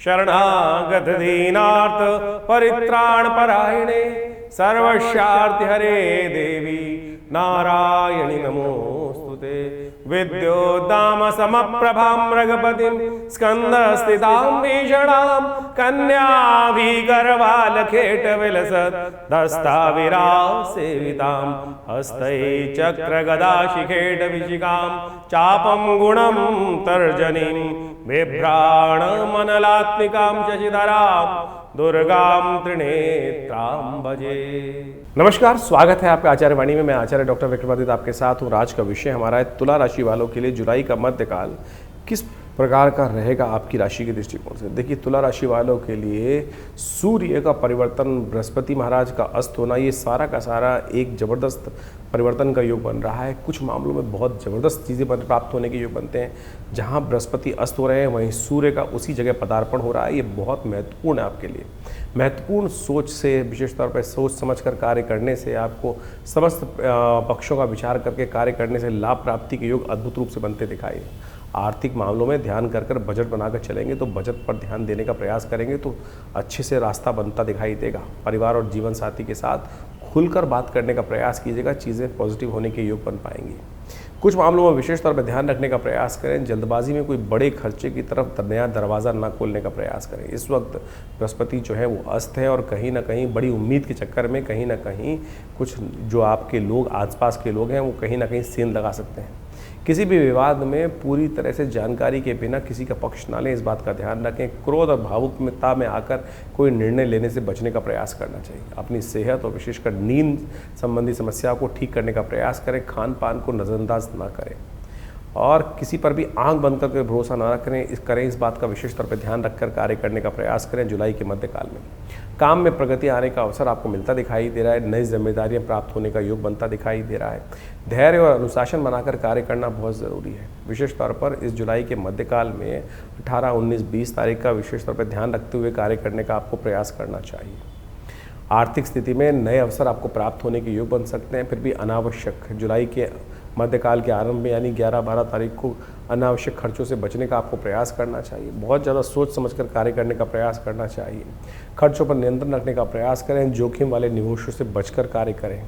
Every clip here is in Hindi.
शरणागत दीनार्थ परित्राण परायणे सर्वस्यार्ति हरे देवी नारायणि नमोस्तुते। विद्योद्दाम समप्रभां मृगपतिं स्कंदस्थितां भीषणां कन्याभिगर्भालखेटविलसत् दस्ताविरासेवितां हस्तै चक्रगदाशिखेटविशिखां चापं गुणं तर्जनीं बिभ्राणमनलात्मिकां शशिधरां दुर्गां त्रिनेत्रां भजे। नमस्कार, स्वागत है आपका आचार्य वाणी में। मैं आचार्य डॉक्टर विक्रमादित्य आपके साथ हूँ। आज का विषय हमारा है तुला राशि वालों के लिए जुलाई का मध्यकाल किस प्रकार का रहेगा आपकी राशि के दृष्टिकोण से। देखिए, तुला राशि वालों के लिए सूर्य का परिवर्तन, बृहस्पति महाराज का अस्त होना, ये सारा का सारा एक जबरदस्त परिवर्तन का योग बन रहा है। कुछ मामलों में बहुत ज़बरदस्त चीज़ें प्राप्त होने के योग बनते हैं। जहाँ बृहस्पति अस्त हो रहे हैं वहीं सूर्य का उसी जगह पदार्पण हो रहा है। ये बहुत महत्वपूर्ण है आपके लिए। महत्वपूर्ण सोच से, विशेष तौर पर सोच समझ कर कार्य करने से, आपको समस्त पक्षों का विचार करके कार्य करने से लाभ प्राप्ति के योग अद्भुत रूप से बनते दिखाई। आर्थिक मामलों में ध्यान कर बजट बनाकर चलेंगे तो बजट पर ध्यान देने का प्रयास करेंगे तो अच्छे से रास्ता बनता दिखाई देगा। परिवार और जीवन साथी के साथ खुलकर बात करने का प्रयास कीजिएगा, चीज़ें पॉजिटिव होने के योग बन पाएंगी। कुछ मामलों में विशेष तौर पर ध्यान रखने का प्रयास करें। जल्दबाजी में कोई बड़े खर्चे की तरफ नया दरवाज़ा ना खोलने का प्रयास करें। इस वक्त बृहस्पति जो है वो अस्त है और कहीं ना कहीं बड़ी उम्मीद के चक्कर में कहीं ना कहीं कुछ जो आपके लोग, आसपास के लोग हैं, वो कहीं ना कहीं सेंध लगा सकते हैं। किसी भी विवाद में पूरी तरह से जानकारी के बिना किसी का पक्ष ना लें, इस बात का ध्यान रखें। क्रोध और भावुकता में आकर कोई निर्णय लेने से बचने का प्रयास करना चाहिए। अपनी सेहत और विशेषकर नींद संबंधी समस्याओं को ठीक करने का प्रयास करें। खान पान को नज़रअंदाज ना करें और किसी पर भी आंख बंद करके भरोसा ना करें। इस बात का विशेष तौर पर ध्यान रखकर कार्य करने का प्रयास करें। जुलाई के मध्यकाल में काम में प्रगति आने का अवसर आपको मिलता दिखाई दे रहा है। नई जिम्मेदारियां प्राप्त होने का योग बनता दिखाई दे रहा है। धैर्य और अनुशासन बनाकर कार्य करना बहुत ज़रूरी है। विशेष तौर पर इस जुलाई के मध्यकाल में 18, 19, 20 तारीख का विशेष तौर पर ध्यान रखते हुए कार्य करने का आपको प्रयास करना चाहिए। आर्थिक स्थिति में नए अवसर आपको प्राप्त होने के योग बन सकते हैं। फिर भी अनावश्यक जुलाई के मध्यकाल के आरंभ में यानी 11-12 तारीख को अनावश्यक खर्चों से बचने का आपको प्रयास करना चाहिए। बहुत ज़्यादा सोच समझकर कार्य करने का प्रयास करना चाहिए। खर्चों पर नियंत्रण रखने का प्रयास करें। जोखिम वाले निवेशों से बचकर कार्य करें।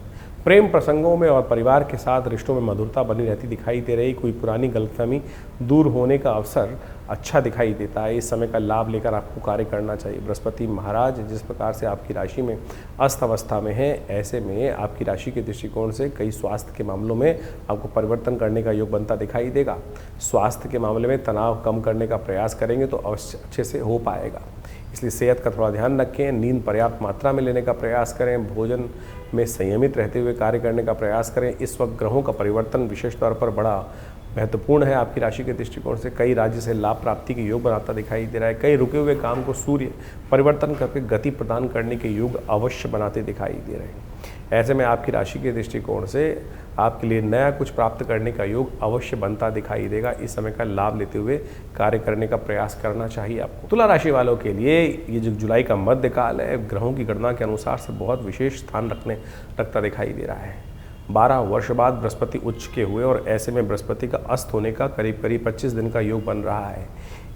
प्रेम प्रसंगों में और परिवार के साथ रिश्तों में मधुरता बनी रहती दिखाई दे रही। कोई पुरानी गलतफहमी दूर होने का अवसर अच्छा दिखाई देता है। इस समय का लाभ लेकर आपको कार्य करना चाहिए। बृहस्पति महाराज जिस प्रकार से आपकी राशि में अस्त अवस्था में है, ऐसे में आपकी राशि के दृष्टिकोण से कई स्वास्थ्य के मामलों में आपको परिवर्तन करने का योग बनता दिखाई देगा। स्वास्थ्य के मामले में तनाव कम करने का प्रयास करेंगे तो अवश्य अच्छे से हो पाएगा। इसलिए सेहत का थोड़ा ध्यान रखें। नींद पर्याप्त मात्रा में लेने का प्रयास करें। भोजन में संयमित रहते हुए कार्य करने का प्रयास करें। इस वक्त ग्रहों का परिवर्तन विशेष तौर पर बड़ा महत्वपूर्ण है आपकी राशि के दृष्टिकोण से। कई राज्य से लाभ प्राप्ति के योग बनाता दिखाई दे रहा है। कई रुके हुए काम को सूर्य परिवर्तन करके गति प्रदान करने के योग अवश्य बनाते दिखाई दे रहे हैं। ऐसे में आपकी राशि के दृष्टिकोण से आपके लिए नया कुछ प्राप्त करने का योग अवश्य बनता दिखाई देगा। इस समय का लाभ लेते हुए कार्य करने का प्रयास करना चाहिए आपको। तुला राशि वालों के लिए ये जो जुलाई का मध्यकाल है, ग्रहों की गणना के अनुसार से बहुत विशेष स्थान रखता दिखाई दे रहा है। 12 वर्ष बाद बृहस्पति उच्च के हुए और ऐसे में बृहस्पति का अस्त होने का करीब 25 दिन का योग बन रहा है।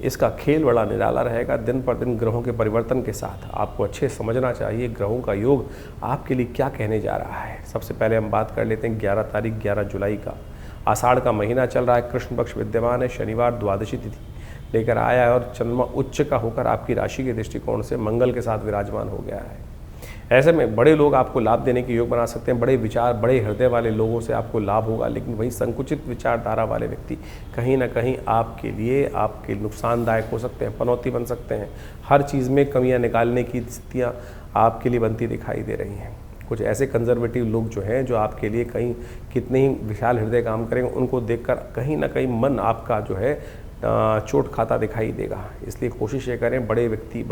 इसका खेल बड़ा निराला रहेगा। दिन पर दिन ग्रहों के परिवर्तन के साथ आपको अच्छे समझना चाहिए ग्रहों का योग आपके लिए क्या कहने जा रहा है। सबसे पहले हम बात कर लेते हैं 11 तारीख 11 जुलाई का। आषाढ़ का महीना चल रहा है। कृष्ण पक्ष विद्यमान है। शनिवार द्वादशी तिथि लेकर आया है और चंद्रमा उच्च का होकर आपकी राशि के दृष्टिकोण से मंगल के साथ विराजमान हो गया है। ऐसे में बड़े लोग आपको लाभ देने के योग बना सकते हैं। बड़े विचार, बड़े हृदय वाले लोगों से आपको लाभ होगा, लेकिन वही संकुचित विचारधारा वाले व्यक्ति कहीं ना कहीं आपके लिए आपके नुकसानदायक हो सकते हैं, पनौती बन सकते हैं। हर चीज़ में कमियां निकालने की स्थितियां आपके लिए बनती दिखाई दे रही हैं। कुछ ऐसे कंजर्वेटिव लोग जो हैं, जो आपके लिए कहीं कितने ही विशाल हृदय काम करेंगे, उनको देखकर कहीं ना कहीं मन आपका जो है चोट खाता दिखाई देगा। इसलिए कोशिश ये करें बड़े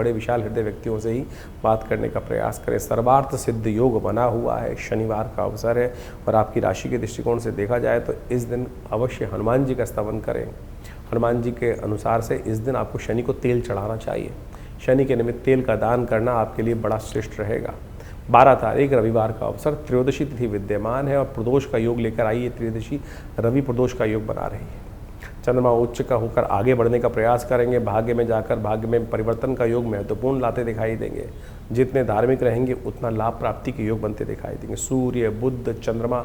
विशाल हृदय व्यक्तियों से ही बात करने का प्रयास करें। सर्वार्थ सिद्ध योग बना हुआ है। शनिवार का अवसर है और आपकी राशि के दृष्टिकोण से देखा जाए तो इस दिन अवश्य हनुमान जी का स्तवन करें। हनुमान जी के अनुसार से इस दिन आपको शनि को तेल चढ़ाना चाहिए। शनि के निमित्त तेल का दान करना आपके लिए बड़ा श्रेष्ठ रहेगा। 12 तारीख रविवार का अवसर, त्रयोदशी तिथि विद्यमान है और प्रदोष का योग लेकर आई है। त्रयोदशी रवि प्रदोष का योग बना रही है। चंद्रमा उच्च का होकर आगे बढ़ने का प्रयास करेंगे, भाग्य में जाकर भाग्य में परिवर्तन का योग महत्वपूर्ण लाते दिखाई देंगे। जितने धार्मिक रहेंगे उतना लाभ प्राप्ति के योग बनते दिखाई देंगे। सूर्य बुध चंद्रमा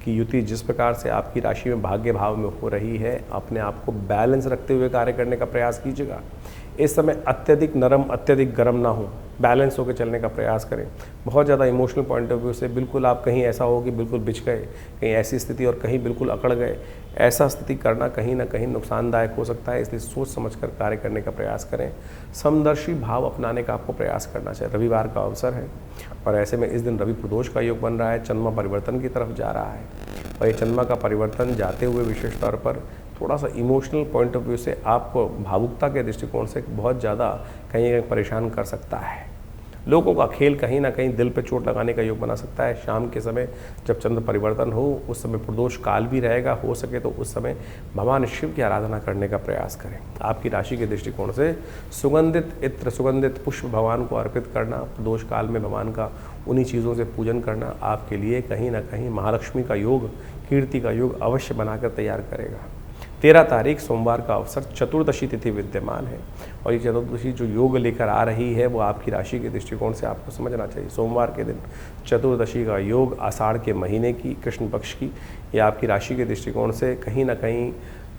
की युति जिस प्रकार से आपकी राशि में भाग्य भाव में हो रही है, अपने आप को बैलेंस रखते हुए कार्य करने का प्रयास कीजिएगा। इस समय अत्यधिक नरम अत्यधिक गर्म ना हो, बैलेंस होकर चलने का प्रयास करें। बहुत ज़्यादा इमोशनल पॉइंट ऑफ व्यू से बिल्कुल आप कहीं ऐसा हो कि बिल्कुल बिछ गए, कहीं ऐसी स्थिति और कहीं बिल्कुल अकड़ गए, ऐसा स्थिति करना कहीं ना कहीं नुकसानदायक हो सकता है। इसलिए सोच समझकर कार्य करने का प्रयास करें। समदर्शी भाव अपनाने का आपको प्रयास करना चाहिए। रविवार का अवसर है और ऐसे में इस दिन रवि प्रदोष का योग बन रहा है। चंद्रमा परिवर्तन की तरफ जा रहा है और ये चंद्रमा का परिवर्तन जाते हुए विशेष तौर पर थोड़ा सा इमोशनल पॉइंट ऑफ व्यू से आपको भावुकता के दृष्टिकोण से बहुत ज़्यादा कहीं ना कहीं परेशान कर सकता है। लोगों का खेल कहीं ना कहीं दिल पे चोट लगाने का योग बना सकता है। शाम के समय जब चंद्र परिवर्तन हो उस समय प्रदोष काल भी रहेगा। हो सके तो उस समय भगवान शिव की आराधना करने का प्रयास करें। आपकी राशि के दृष्टिकोण से सुगंधित इत्र सुगंधित पुष्प भगवान को अर्पित करना, प्रदोष काल में भगवान का उन्हीं चीज़ों से पूजन करना आपके लिए कहीं ना कहीं महालक्ष्मी का योग, कीर्ति का योग अवश्य बनाकर तैयार करेगा। 13 तारीख सोमवार का अवसर, चतुर्दशी तिथि विद्यमान है और ये चतुर्दशी जो योग लेकर आ रही है वो आपकी राशि के दृष्टिकोण से आपको समझना चाहिए। सोमवार के दिन चतुर्दशी का योग, आषाढ़ के महीने की कृष्ण पक्ष की, ये आपकी राशि के दृष्टिकोण से कहीं ना कहीं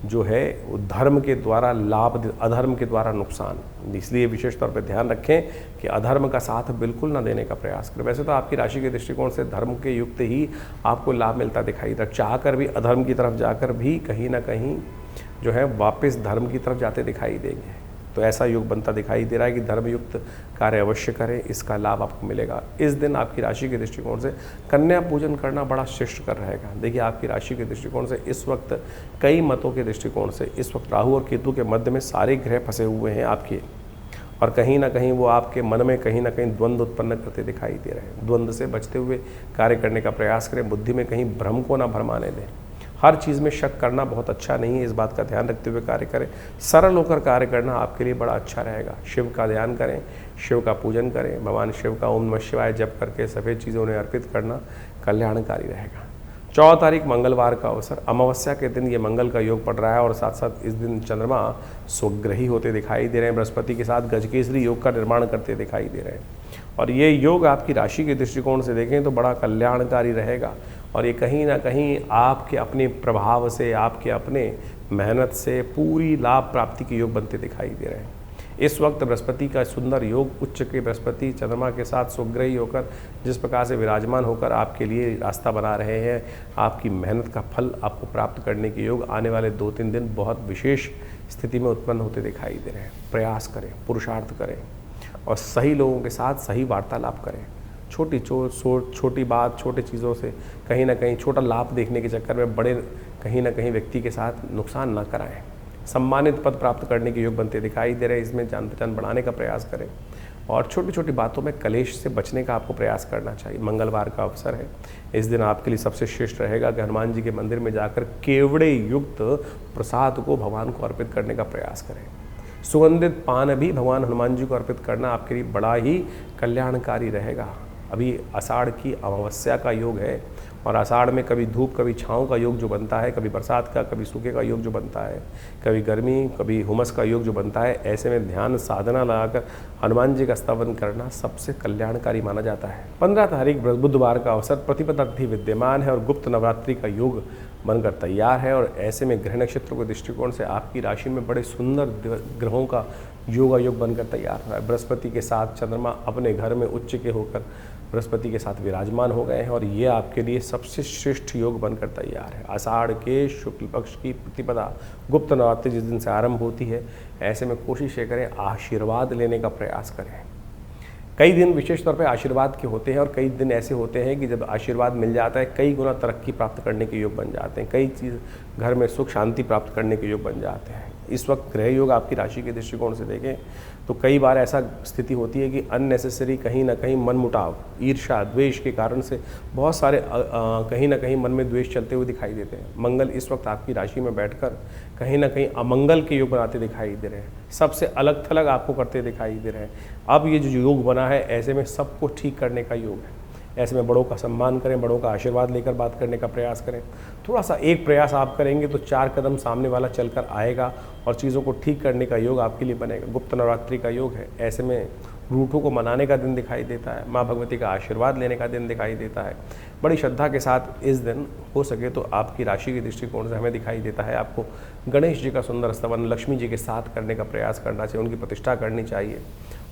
जो है वो धर्म के द्वारा लाभ, अधर्म के द्वारा नुकसान। इसलिए विशेष तौर पर ध्यान रखें कि अधर्म का साथ बिल्कुल ना देने का प्रयास करें। वैसे तो आपकी राशि के दृष्टिकोण से धर्म के युक्त ही आपको लाभ मिलता दिखाई देता, चाह कर भी अधर्म की तरफ जाकर भी कहीं ना कहीं जो है वापस धर्म की तरफ जाते दिखाई देंगे। तो ऐसा योग बनता दिखाई दे रहा है कि धर्मयुक्त कार्य अवश्य करें, इसका लाभ आपको मिलेगा। इस दिन आपकी राशि के दृष्टिकोण से कन्या पूजन करना बड़ा श्रेष्ठ कर रहेगा। देखिए आपकी राशि के दृष्टिकोण से इस वक्त कई मतों के दृष्टिकोण से इस वक्त राहु और केतु के मध्य में सारे ग्रह फंसे हुए हैं आपके, और कहीं ना कहीं वो आपके मन में कहीं ना कहीं द्वंद्व उत्पन्न करते दिखाई दे रहे हैं। द्वंद्व से बचते हुए कार्य करने का प्रयास करें। बुद्धि में कहीं भ्रम को ना भरमाने दें। हर चीज़ में शक करना बहुत अच्छा नहीं है, इस बात का ध्यान रखते हुए कार्य करें। सरल होकर कार्य करना आपके लिए बड़ा अच्छा रहेगा। शिव का ध्यान करें, शिव का पूजन करें, भगवान शिव का ओम नमः शिवाय जप करके सफ़ेद चीज़ें उन्हें अर्पित करना कल्याणकारी रहेगा। 14 तारीख मंगलवार का अवसर, अमावस्या के दिन ये मंगल का योग पड़ रहा है और साथ साथ इस दिन चंद्रमा स्वग्रही होते दिखाई दे रहे हैं। बृहस्पति के साथ गजकेसरी योग का निर्माण करते दिखाई दे रहे हैं और ये योग आपकी राशि के दृष्टिकोण से देखें तो बड़ा कल्याणकारी रहेगा और ये कहीं ना कहीं आपके अपने प्रभाव से, आपके अपने मेहनत से पूरी लाभ प्राप्ति के योग बनते दिखाई दे रहे हैं। इस वक्त बृहस्पति का सुंदर योग, उच्च के बृहस्पति चंद्रमा के साथ स्वग्रही होकर जिस प्रकार से विराजमान होकर आपके लिए रास्ता बना रहे हैं, आपकी मेहनत का फल आपको प्राप्त करने के योग आने वाले 2-3 दिन बहुत विशेष स्थिति में उत्पन्न होते दिखाई दे रहे हैं। प्रयास करें, पुरुषार्थ करें और सही लोगों के साथ सही वार्तालाप करें। छोटी बात, छोटी चीज़ों से कहीं ना कहीं छोटा लाभ देखने के चक्कर में बड़े कहीं ना कहीं व्यक्ति के साथ नुकसान ना कराएं। सम्मानित पद प्राप्त करने के योग बनते दिखाई दे रहे हैं। इसमें जान पहचान बढ़ाने का प्रयास करें और छोटी छोटी बातों में कलेश से बचने का आपको प्रयास करना चाहिए। मंगलवार का अवसर है, इस दिन आपके लिए सबसे श्रेष्ठ रहेगा कि हनुमान जी के मंदिर में जाकर केवड़े युक्त प्रसाद को भगवान को अर्पित करने का प्रयास करें। सुगंधित पान भी भगवान हनुमान जी को अर्पित करना आपके लिए बड़ा ही कल्याणकारी रहेगा। अभी आषाढ़ की अमावस्या का योग है और आषाढ़ में कभी धूप कभी छाँव का योग जो बनता है, कभी बरसात का कभी सूखे का योग जो बनता है, कभी गर्मी कभी हुमस का योग जो बनता है, ऐसे में ध्यान साधना लगाकर हनुमान जी का स्तवन करना सबसे कल्याणकारी माना जाता है। 15 तारीख बुधवार का अवसर, प्रतिपदा तिथि विद्यमान है और गुप्त नवरात्रि का योग बनकर तैयार है और ऐसे में ग्रह नक्षत्रों के दृष्टिकोण से आपकी राशि में बड़े सुंदर ग्रहों का योग बनकर तैयार है। बृहस्पति के साथ चंद्रमा अपने घर में उच्च के होकर बृहस्पति के साथ विराजमान हो गए हैं और ये आपके लिए सबसे श्रेष्ठ योग बनकर तैयार है। आषाढ़ के शुक्ल पक्ष की प्रतिपदा गुप्त नवरात्रि जिस दिन से आरंभ होती है, ऐसे में कोशिश ये करें आशीर्वाद लेने का प्रयास करें। कई दिन विशेष तौर पे आशीर्वाद के होते हैं और कई दिन ऐसे होते हैं कि जब आशीर्वाद मिल जाता है कई गुना तरक्की प्राप्त करने के योग बन जाते हैं, कई चीज़ घर में सुख शांति प्राप्त करने के योग बन जाते हैं। इस वक्त ग्रह योग आपकी राशि के दृष्टिकोण से देखें तो कई बार ऐसा स्थिति होती है कि अननेसेसरी कहीं ना कहीं मनमुटाव, ईर्ष्या, द्वेष के कारण से बहुत सारे कहीं ना कहीं मन में द्वेष चलते हुए दिखाई देते हैं। मंगल इस वक्त आपकी राशि में बैठकर कहीं ना कहीं अमंगल के योग बनाते दिखाई दे रहे हैं, सबसे अलग थलग आपको करते दिखाई दे रहे हैं। अब ये जो योग बना है ऐसे में सबको ठीक करने का योग है। ऐसे में बड़ों का सम्मान करें, बड़ों का आशीर्वाद लेकर बात करने का प्रयास करें। थोड़ा सा एक प्रयास आप करेंगे तो 4 कदम सामने वाला चलकर आएगा और चीज़ों को ठीक करने का योग आपके लिए बनेगा। गुप्त नवरात्रि का योग है, ऐसे में रूठों को मनाने का दिन दिखाई देता है, माँ भगवती का आशीर्वाद लेने का दिन दिखाई देता है। बड़ी श्रद्धा के साथ इस दिन हो सके तो आपकी राशि के दृष्टिकोण से हमें दिखाई देता है आपको गणेश जी का सुंदर स्तवन लक्ष्मी जी के साथ करने का प्रयास करना चाहिए, उनकी प्रतिष्ठा करनी चाहिए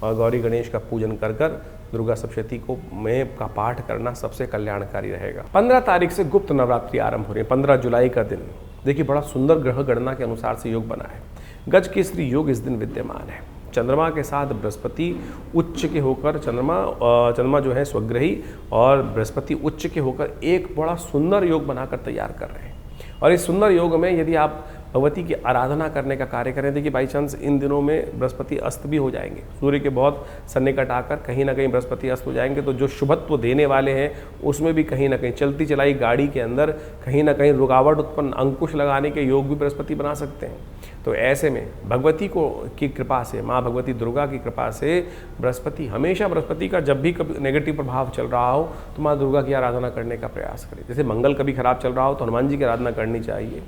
और गौरी गणेश का पूजन कर कर दुर्गा सप्तशती को में का पाठ करना सबसे कल्याणकारी रहेगा। 15 तारीख से गुप्त नवरात्रि आरंभ हो रही है, 15 जुलाई का दिन। देखिए बड़ा सुंदर ग्रह गणना के अनुसार से योग बना है। गज केसरी योग इस दिन विद्यमान है। चंद्रमा के साथ बृहस्पति उच्च के होकर चंद्रमा जो है स्वग्रही और बृहस्पति उच्च के होकर एक बड़ा सुंदर योग बनाकर तैयार कर रहे हैं। और इस सुंदर योग में यदि आप भगवती की आराधना करने का कार्य करें, देखिए बाई चांस इन दिनों में बृहस्पति अस्त भी हो जाएंगे, सूर्य के बहुत सन्निकट आकर कहीं ना कहीं बृहस्पति अस्त हो जाएंगे, तो जो शुभत्व देने वाले हैं उसमें भी कहीं ना कहीं चलती चलाई गाड़ी के अंदर कहीं ना कहीं रुकावट उत्पन्न, अंकुश लगाने के योग भी बृहस्पति बना सकते हैं। तो ऐसे में भगवती की कृपा से, माँ भगवती दुर्गा की कृपा से बृहस्पति हमेशा, बृहस्पति का जब भी कभी नेगेटिव प्रभाव चल रहा हो तो माँ दुर्गा की आराधना करने का प्रयास करें। जैसे मंगल कभी खराब चल रहा हो तो हनुमान जी की आराधना करनी चाहिए,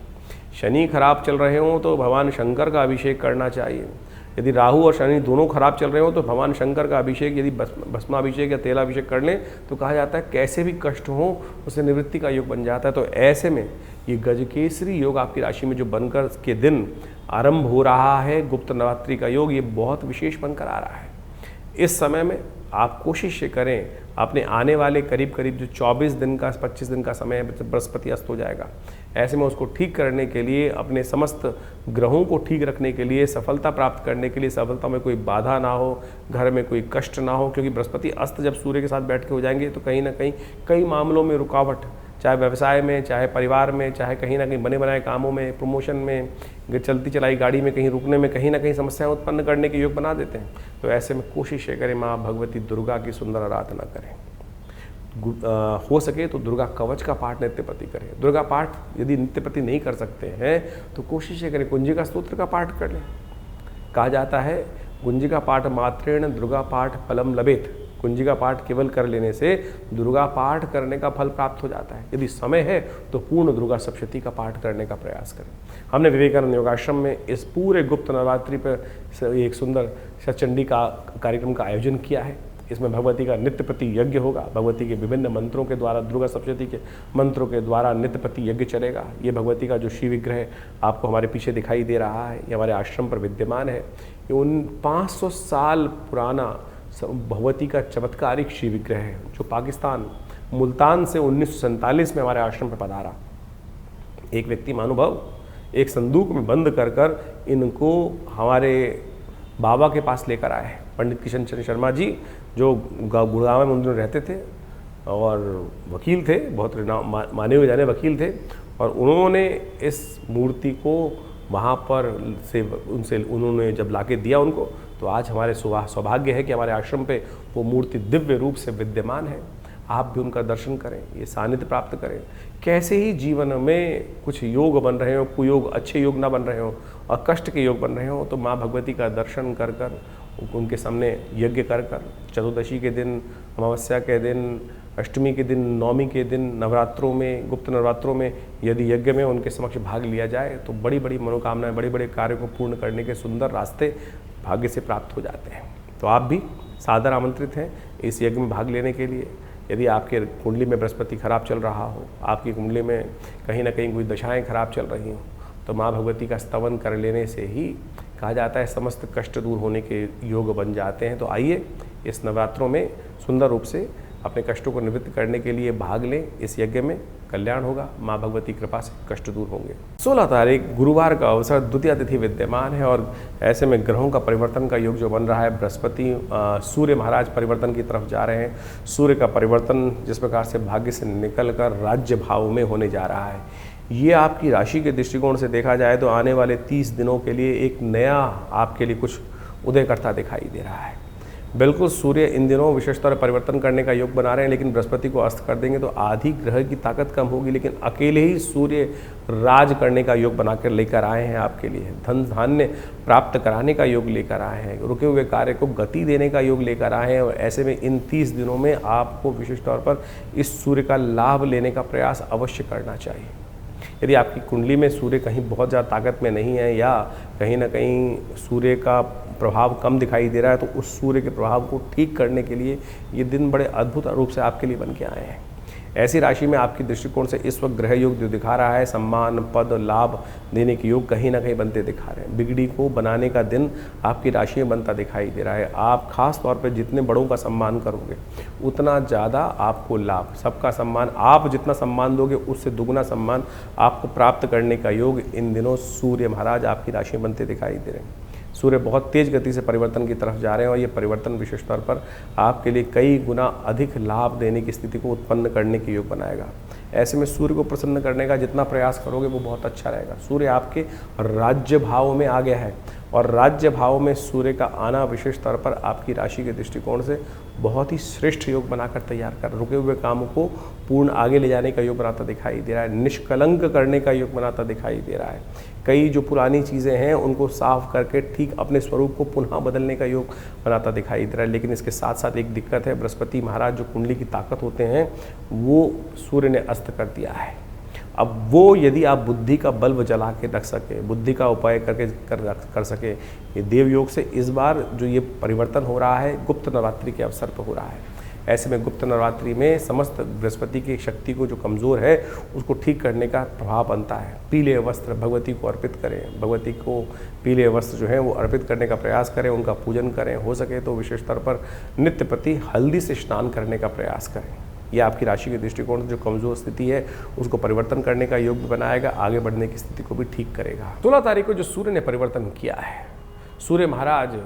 शनि खराब चल रहे हों तो भगवान शंकर का अभिषेक करना चाहिए, यदि राहु और शनि दोनों खराब चल रहे हो तो भगवान शंकर का अभिषेक, यदि भस्माभिषेक या तेलाभिषेक कर लें तो कहा जाता है कैसे भी कष्ट हो उससे निवृत्ति का योग बन जाता है। तो ऐसे में ये गजकेसरी योग आपकी राशि में जो बनकर के दिन आरंभ हो रहा है, गुप्त नवरात्रि का योग, ये बहुत विशेष बनकर आ रहा है। इस समय में आप कोशिश करें अपने आने वाले करीब करीब जो 24 दिन का 25 दिन का समय है, बृहस्पति अस्त हो जाएगा, ऐसे में उसको ठीक करने के लिए, अपने समस्त ग्रहों को ठीक रखने के लिए, सफलता प्राप्त करने के लिए, सफलता में कोई बाधा ना हो, घर में कोई कष्ट ना हो, क्योंकि बृहस्पति अस्त जब सूर्य के साथ बैठ के हो जाएंगे तो कहीं ना कहीं कई मामलों में रुकावट, चाहे व्यवसाय में, चाहे परिवार में, चाहे कहीं ना कहीं बने बनाए कामों में, प्रमोशन में, चलती चलाई गाड़ी में कहीं रुकने में कहीं ना कहीं समस्याएं उत्पन्न करने के योग बना देते हैं। तो ऐसे में कोशिश करें माँ भगवती दुर्गा की सुंदर आराधना करें। हो सके तो दुर्गा कवच का पाठ नित्यपति करें। दुर्गा पाठ यदि नित्यपति नहीं कर सकते हैं तो कोशिश करें कुंजिका स्तोत्र का पाठ कर लें। कहा जाता है कुंजिका पाठ मात्रेण दुर्गा पाठ फलम लभेत, कुंजिका पाठ केवल कर लेने से दुर्गा पाठ करने का फल प्राप्त हो जाता है। यदि समय है तो पूर्ण दुर्गा सप्तशती का पाठ करने का प्रयास करें। हमने विवेकानंद योगाश्रम में इस पूरे गुप्त नवरात्रि पर एक सुंदर सचंडी का कार्यक्रम का आयोजन किया है। इसमें भगवती का नित्यपति यज्ञ होगा, भगवती के विभिन्न मंत्रों के द्वारा, दुर्गा सप्तशती के मंत्रों के द्वारा नित्यपति यज्ञ चलेगा। ये भगवती का जो श्री विग्रह आपको हमारे पीछे दिखाई दे रहा है, ये हमारे आश्रम पर विद्यमान है। ये उन 500 साल पुराना भगवती का चमत्कारिक श्री विग्रह है जो पाकिस्तान मुल्तान से 1947 में हमारे आश्रम पर पधारा। एक व्यक्ति महानुभाव एक संदूक में बंद कर कर इनको हमारे बाबा के पास लेकर आए हैं। पंडित किशन चंद्र शर्मा जी जो गुड़गांव में उन दिनों रहते थे और वकील थे, बहुत माने हुए जाने वकील थे, और उन्होंने इस मूर्ति को वहाँ पर से उनसे उन्होंने जब लाके दिया उनको, तो आज हमारे सौभाग्य है कि हमारे आश्रम पे वो मूर्ति दिव्य रूप से विद्यमान है। आप भी उनका दर्शन करें, ये सानिध्य प्राप्त करें। कैसे ही जीवन में कुछ योग बन रहे हो, कुयोग अच्छे योग ना बन रहे हो और कष्ट के योग बन रहे हो, तो माँ भगवती का दर्शन कर कर, उनके सामने यज्ञ कर कर, चतुर्दशी के दिन, अमावस्या के दिन, अष्टमी के दिन, नवमी के दिन, नवरात्रों में, गुप्त नवरात्रों में यदि यज्ञ में उनके समक्ष भाग लिया जाए तो बड़ी बड़ी मनोकामनाएं, बड़े बड़े कार्यों को पूर्ण करने के सुंदर रास्ते भाग्य से प्राप्त हो जाते हैं। तो आप भी सादर आमंत्रित हैं इस यज्ञ में भाग लेने के लिए। यदि आपके कुंडली में बृहस्पति खराब चल रहा हो, आपकी कुंडली में कहीं ना कहीं कोई दशाएं खराब चल रही हों, तो माँ भगवती का स्तवन कर लेने से ही कहा जाता है समस्त कष्ट दूर होने के योग बन जाते हैं। तो आइए इस नवरात्रों में सुंदर रूप से अपने कष्टों को निवृत्त करने के लिए भाग लें। इस यज्ञ में कल्याण होगा, माँ भगवती कृपा से कष्ट दूर होंगे। 16 तारीख गुरुवार का अवसर, द्वितीया तिथि विद्यमान है और ऐसे में ग्रहों का परिवर्तन का योग जो बन रहा है, बृहस्पति सूर्य महाराज परिवर्तन की तरफ जा रहे हैं। सूर्य का परिवर्तन जिस प्रकार से भाग्य से निकल कर राज्य भाव में होने जा रहा है, ये आपकी राशि के दृष्टिकोण से देखा जाए तो आने वाले 30 दिनों के लिए एक नया आपके लिए कुछ उदयकर्ता दिखाई दे रहा है। बिल्कुल, सूर्य इन दिनों विशेष तौर पर परिवर्तन करने का योग बना रहे हैं, लेकिन बृहस्पति को अस्त कर देंगे तो आधी ग्रह की ताकत कम होगी, लेकिन अकेले ही सूर्य राज करने का योग बनाकर लेकर आए हैं आपके लिए। धन धान्य प्राप्त कराने का योग लेकर आए हैं, रुके हुए कार्य को गति देने का योग लेकर आए हैं। और ऐसे में इन 30 दिनों में आपको विशेष तौर पर इस सूर्य का लाभ लेने का प्रयास अवश्य करना चाहिए। यदि आपकी कुंडली में सूर्य कहीं बहुत ज़्यादा ताकत में नहीं है या कहीं ना कहीं सूर्य का प्रभाव कम दिखाई दे रहा है, तो उस सूर्य के प्रभाव को ठीक करने के लिए ये दिन बड़े अद्भुत रूप से आपके लिए बन के आए हैं। ऐसी राशि में आपकी दृष्टिकोण से इस वक्त ग्रह योग जो दिखा रहा है, सम्मान पद लाभ देने के योग कहीं ना कहीं बनते दिखा रहे हैं। बिगड़ी को बनाने का दिन आपकी राशि में बनता दिखाई दे रहा है। आप खास तौर पर जितने बड़ों का सम्मान करोगे उतना ज़्यादा आपको लाभ, सबका सम्मान, आप जितना सम्मान दोगे उससे दुगुना सम्मान आपको प्राप्त करने का योग इन दिनों सूर्य महाराज आपकी राशि में बनते दिखाई दे रहे हैं। सूर्य बहुत तेज गति से परिवर्तन की तरफ जा रहे हैं और ये परिवर्तन विशेष तौर पर आपके लिए कई गुना अधिक लाभ देने की स्थिति को उत्पन्न करने के योग बनाएगा। ऐसे में सूर्य को प्रसन्न करने का जितना प्रयास करोगे वो बहुत अच्छा रहेगा। सूर्य आपके राज्य भाव में आ गया है और राज्य भाव में सूर्य का आना विशेष तौर पर आपकी राशि के दृष्टिकोण से बहुत ही श्रेष्ठ योग बनाकर तैयार कर रुके हुए कामों को पूर्ण आगे ले जाने का योग बनाता दिखाई दे रहा है। निष्कलंक करने का योग बनाता दिखाई दे रहा है। कई जो पुरानी चीज़ें हैं उनको साफ करके ठीक अपने स्वरूप को पुनः बदलने का योग बनाता दिखाई दे रहा है। लेकिन इसके साथ साथ एक दिक्कत है, बृहस्पति महाराज जो कुंडली की ताकत होते हैं वो सूर्य ने अस्त कर दिया है। अब वो यदि आप बुद्धि का बल्ब जला के रख सके, बुद्धि का उपाय करके कर सके, ये देव योग से इस बार जो ये परिवर्तन हो रहा है गुप्त नवरात्रि के अवसर पर हो रहा है। ऐसे में गुप्त नवरात्रि में समस्त बृहस्पति की शक्ति को जो कमज़ोर है उसको ठीक करने का प्रभाव बनता है। पीले वस्त्र भगवती को अर्पित करें, भगवती को पीले वस्त्र जो है वो अर्पित करने का प्रयास करें, उनका पूजन करें। हो सके तो विशेष तौर पर नित्य प्रति हल्दी से स्नान करने का प्रयास करें। ये आपकी राशि के दृष्टिकोण से जो कमज़ोर स्थिति है उसको परिवर्तन करने का योग भी बनाएगा, आगे बढ़ने की स्थिति को भी ठीक करेगा। 16 तारीख को जो सूर्य ने परिवर्तन किया है, सूर्य महाराज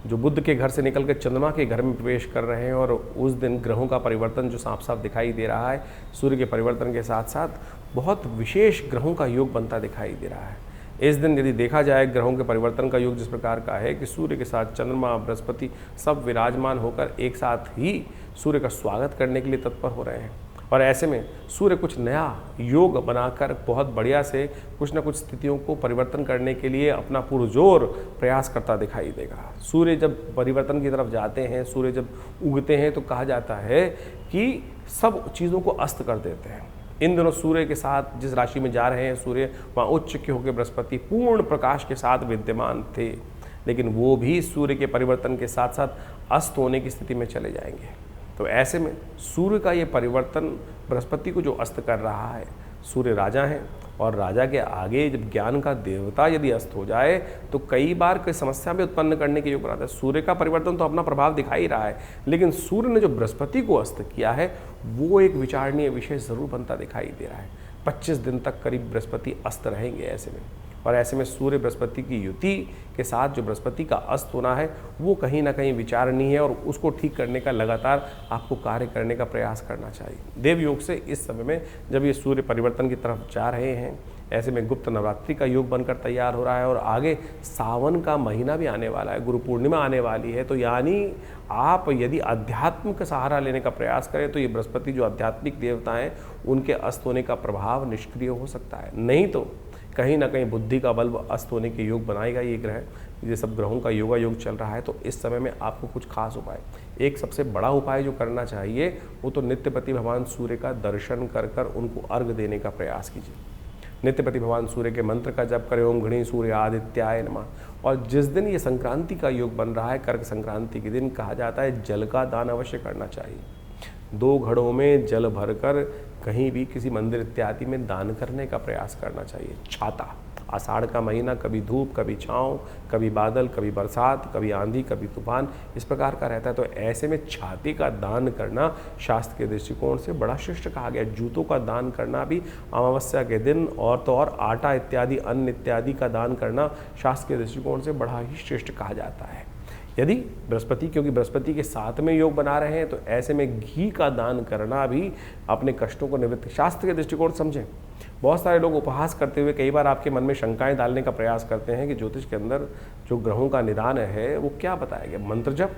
जो बुध के घर से निकल कर चंद्रमा के घर में प्रवेश कर रहे हैं और उस दिन ग्रहों का परिवर्तन जो साफ साफ दिखाई दे रहा है, सूर्य के परिवर्तन के साथ साथ बहुत विशेष ग्रहों का योग बनता दिखाई दे रहा है। इस दिन यदि देखा जाए ग्रहों के परिवर्तन का योग जिस प्रकार का है कि सूर्य के साथ चंद्रमा बृहस्पति सब विराजमान होकर एक साथ ही सूर्य का स्वागत करने के लिए तत्पर हो रहे हैं। और ऐसे में सूर्य कुछ नया योग बनाकर बहुत बढ़िया से कुछ न कुछ स्थितियों को परिवर्तन करने के लिए अपना पुरजोर प्रयास करता दिखाई देगा। सूर्य जब परिवर्तन की तरफ जाते हैं, सूर्य जब उगते हैं तो कहा जाता है कि सब चीज़ों को अस्त कर देते हैं। इन दिनों सूर्य के साथ जिस राशि में जा रहे हैं सूर्य, वहाँ उच्च के होकर बृहस्पति पूर्ण प्रकाश के साथ विद्यमान थे, लेकिन वो भी सूर्य के परिवर्तन के साथ साथ अस्त होने की स्थिति में चले जाएंगे। तो ऐसे में सूर्य का ये परिवर्तन बृहस्पति को जो अस्त कर रहा है, सूर्य राजा हैं और राजा के आगे जब ज्ञान का देवता यदि अस्त हो जाए तो कई बार कोई समस्या भी उत्पन्न करने के योग बनाता है। सूर्य का परिवर्तन तो अपना प्रभाव दिखा ही रहा है, लेकिन सूर्य ने जो बृहस्पति को अस्त किया है वो एक विचारणीय विषय जरूर बनता दिखाई दे रहा है। 25 दिन तक करीब बृहस्पति अस्त रहेंगे ऐसे में, और ऐसे में सूर्य बृहस्पति की युति के साथ जो बृहस्पति का अस्त होना है वो कहीं ना कहीं विचारणीय है और उसको ठीक करने का लगातार आपको कार्य करने का प्रयास करना चाहिए। देव योग से इस समय में जब ये सूर्य परिवर्तन की तरफ जा रहे हैं, ऐसे में गुप्त नवरात्रि का योग बनकर तैयार हो रहा है और आगे सावन का महीना भी आने वाला है, गुरु पूर्णिमा आने वाली है। तो यानी आप यदि अध्यात्म का सहारा लेने का प्रयास करें तो ये बृहस्पति जो आध्यात्मिक देवता हैं उनके अस्त होने का प्रभाव निष्क्रिय हो सकता है। नहीं तो कहीं ना कहीं बुद्धि का बल्ब अस्त होने के योग बनाएगा ये ग्रह। ये सब ग्रहों का योगा योग चल रहा है, तो इस समय में आपको कुछ खास उपाय, एक सबसे बड़ा उपाय जो करना चाहिए वो तो नित्यपति भगवान सूर्य का दर्शन कर कर उनको अर्घ देने का प्रयास कीजिए। नित्यपति भगवान सूर्य के मंत्र का जप करें, ओम घृणी सूर्य आदित्याय नमः। और जिस दिन ये संक्रांति का योग बन रहा है, कर्क संक्रांति के दिन, कहा जाता है जल का दान अवश्य करना चाहिए। 2 घड़ों में जल भरकर कहीं भी किसी मंदिर इत्यादि में दान करने का प्रयास करना चाहिए। छाता, आषाढ़ का महीना, कभी धूप कभी छाँव, कभी बादल कभी बरसात, कभी आंधी कभी तूफान, इस प्रकार का रहता है। तो ऐसे में छाते का दान करना शास्त्र के दृष्टिकोण से बड़ा श्रेष्ठ कहा गया। जूतों का दान करना भी अमावस्या के दिन, और तो और आटा इत्यादि अन्न इत्यादि का दान करना शास्त्र के दृष्टिकोण से बड़ा ही श्रेष्ठ कहा जाता है। यदि बृहस्पति, क्योंकि बृहस्पति के साथ में योग बना रहे हैं, तो ऐसे में घी का दान करना भी अपने कष्टों को निवृत्त, शास्त्र के दृष्टिकोण समझें। बहुत सारे लोग उपहास करते हुए कई बार आपके मन में शंकाएं डालने का प्रयास करते हैं कि ज्योतिष के अंदर जो ग्रहों का निदान है वो क्या बताया गया, मंत्र जप,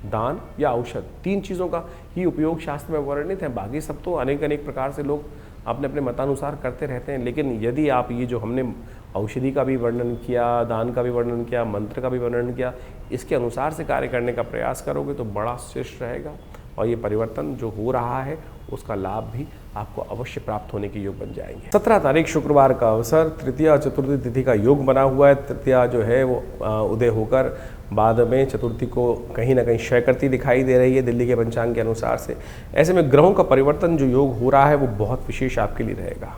दान या औषध, 3 चीज़ों का ही उपयोग शास्त्र में वर्णित है। बाकी सब तो अनेक अनेक प्रकार से लोग अपने अपने मतानुसार करते रहते हैं। लेकिन यदि आप ये जो हमने औषधि का भी वर्णन किया, दान का भी वर्णन किया, मंत्र का भी वर्णन किया, इसके अनुसार से कार्य करने का प्रयास करोगे तो बड़ा श्रेष्ठ रहेगा और ये परिवर्तन जो हो रहा है उसका लाभ भी आपको अवश्य प्राप्त होने के योग बन जाएंगे। 17 तारीख शुक्रवार का अवसर, तृतीया चतुर्थी तिथि का योग बना हुआ है। तृतीया जो है वो उदय होकर बाद में चतुर्थी को कहीं ना कहीं क्षय करती दिखाई दे रही है दिल्ली के पंचांग के अनुसार से। ऐसे में ग्रहों का परिवर्तन जो योग हो रहा है वो बहुत विशेष आपके लिए रहेगा।